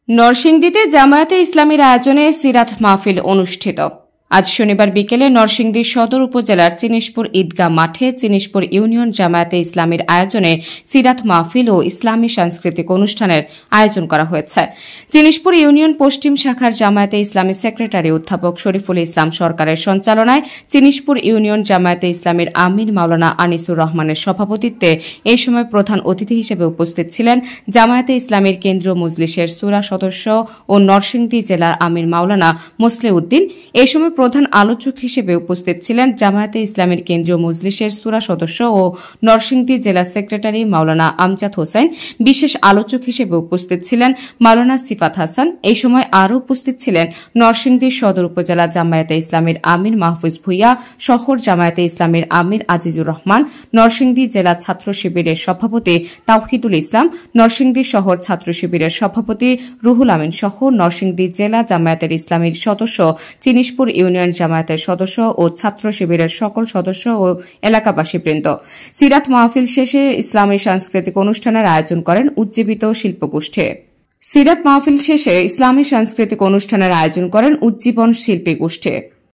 নরসিংদীতে জামায়াতে ইসলামীর আয়োজনে সিরাত মাহফিল অনুষ্ঠিত। আজ শনিবার বিকেলে নরসিংদী সদর উপজেলার চিনিশপুর ঈদগাহ মাঠে চিনিশপুর ইউনিয়ন জামায়াতে ইসলামীর আয়োজনে সিরাত মাহফিল ও ইসলামী সাংস্কৃতিক অনুষ্ঠানের আয়োজন করা হয়েছে। চিনিশপুর ইউনিয়ন পশ্চিম শাখার জামায়াতে ইসলামী সেক্রেটারি অধ্যাপক শরীফুল ইসলাম সরকারের সঞ্চালনায় চিনিশপুর ইউনিয়ন জামায়াতে ইসলামীর আমির মাওলানা আনিসুর রহমানের সভাপতিত্বে এই সময় প্রধান অতিথি হিসেবে উপস্থিত ছিলেন জামায়াতে ইসলামীর কেন্দ্রীয় মজলিসের সুরা সদস্য ও নরসিংদী জেলার আমির মাওলানা মোসলেউদ্দিন। এই সময় প্রধান আলোচক হিসেবে উপস্থিত ছিলেন জামায়াতে ইসলামীর কেন্দ্রীয় মজলিসের সুরা সদস্য ও নরসিংদী জেলা সেক্রেটারি মাওলানা আমজাদ হোসেন। বিশেষ আলোচক হিসেবে উপস্থিত ছিলেন মাওলানা সিফাত হাসান। এই সময় আরও উপস্থিত ছিলেন নরসিংদী সদর উপজেলা জামায়াতে ইসলামীর আমির মাহফুজ ভুইয়া, শহর জামায়াতে ইসলামীর আমির আজিজুর রহমান, নরসিংদী জেলা ছাত্র শিবিরের সভাপতি তাওহিদুল ইসলাম, নরসিংদী শহর ছাত্র শিবিরের সভাপতি রুহুল আমিন সহ নরসিংদী জেলা জামায়াতের ইসলামীর সদস্য, চিনিশপুর ইউনিয়ন জামায়াতের সদস্য ও ছাত্র শিবিরের সকল সদস্য ও এলাকাবাসীবৃন্দ। সিরাত মাহফিল শেষে ইসলামী সাংস্কৃতিক অনুষ্ঠানের আয়োজন করেন উজ্জীবিত শিল্পগোষ্ঠী। সিরাত মাহফিল শেষে ইসলামী সাংস্কৃতিক অনুষ্ঠানের আয়োজন করেন উজ্জীবন শিল্পী গোষ্ঠী।